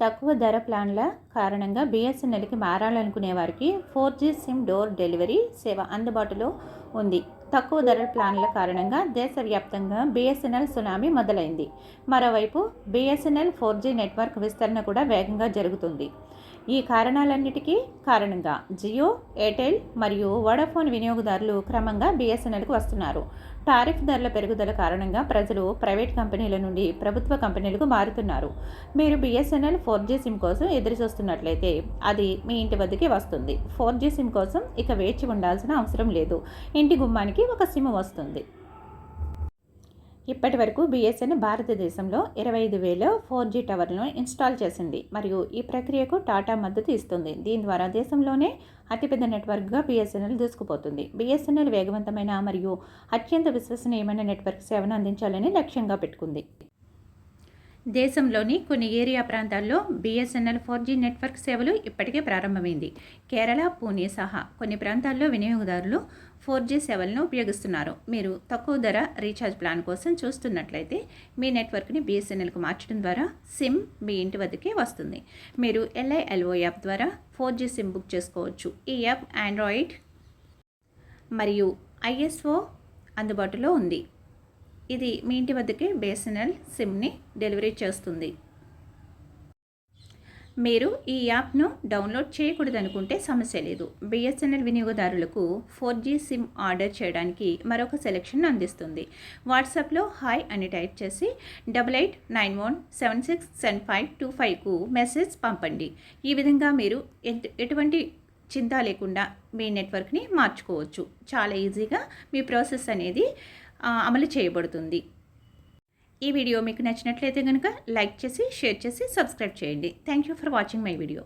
తక్కువ ధర ప్లాన్ల కారణంగా బిఎస్ఎన్ఎల్కి మారాలనుకునే వారికి 4G సిమ్ డోర్ డెలివరీ సేవ అందుబాటులో ఉంది. తక్కువ ధరల ప్లాన్ల కారణంగా దేశవ్యాప్తంగా బిఎస్ఎన్ఎల్ సునామీ మొదలైంది. మరోవైపు బిఎస్ఎన్ఎల్ 4G నెట్వర్క్ విస్తరణ కూడా వేగంగా జరుగుతుంది. ఈ కారణాలన్నిటికీ కారణంగా జియో, ఎయిర్టెల్ మరియు వోడాఫోన్ వినియోగదారులు క్రమంగా బిఎస్ఎన్ఎల్కు వస్తున్నారు. టారిఫ్ ధరల పెరుగుదల కారణంగా ప్రజలు ప్రైవేట్ కంపెనీల నుండి ప్రభుత్వ కంపెనీలకు మారుతున్నారు. మీరు బిఎస్ఎన్ఎల్ 4G సిమ్ కోసం ఎదురుచూస్తున్నట్లయితే అది మీ ఇంటి వద్దకే వస్తుంది. 4G సిమ్ కోసం ఇక వేచి ఉండాల్సిన అవసరం లేదు. ఇంటి గుమ్మానికి ఒక సిమ్ వస్తుంది. ఇప్పటి వరకు బిఎస్ఎన్ఎల్ భారతదేశంలో 25,000 4G టవర్లను ఇన్స్టాల్ చేసింది మరియు ఈ ప్రక్రియకు టాటా మద్దతు ఇస్తుంది. దీని ద్వారా దేశంలోనే అతిపెద్ద నెట్వర్క్గా బిఎస్ఎన్ఎల్ దూసుకుపోతుంది. బిఎస్ఎన్ఎల్ వేగవంతమైన మరియు అత్యంత విశ్వసనీయమైన నెట్వర్క్ సేవను అందించాలని లక్ష్యంగా పెట్టుకుంది. దేశంలోని కొన్ని ఏరియా ప్రాంతాల్లో బిఎస్ఎన్ఎల్ 4G నెట్వర్క్ సేవలు ఇప్పటికే ప్రారంభమైంది. కేరళ, పూణే సహా కొన్ని ప్రాంతాల్లో వినియోగదారులు 4G సేవలను ఉపయోగిస్తున్నారు. మీరు తక్కువ ధర రీఛార్జ్ ప్లాన్ కోసం చూస్తున్నట్లయితే మీ నెట్వర్క్ని బిఎస్ఎన్ఎల్కు మార్చడం ద్వారా సిమ్ మీ ఇంటి వద్దకే వస్తుంది. మీరు LILO యాప్ ద్వారా 4G సిమ్ బుక్ చేసుకోవచ్చు. ఈ యాప్ ఆండ్రాయిడ్ మరియు ISO అందుబాటులో ఉంది. ఇది మీ ఇంటి వద్దకే బిఎస్ఎన్ఎల్ సిమ్ని డెలివరీ చేస్తుంది. మీరు ఈ యాప్ను డౌన్లోడ్ చేయకూడదనుకుంటే సమస్య లేదు. బిఎస్ఎన్ఎల్ వినియోగదారులకు 4G సిమ్ ఆర్డర్ చేయడానికి మరొక సెలెక్షన్ అందిస్తుంది. వాట్సాప్లో హాయ్ అని టైప్ చేసి 8891767525కు మెసేజ్ పంపండి. ఈ విధంగా మీరు ఎటువంటి చింత లేకుండా మీ నెట్వర్క్ని మార్చుకోవచ్చు. చాలా ఈజీగా మీ ప్రాసెస్ అనేది అమలు చేయబడుతుంది. ఈ వీడియో మీకు నచ్చినట్లయితే కనుక లైక్ చేసి, షేర్ చేసి, సబ్స్క్రైబ్ చేయండి. Thank you for watching my video.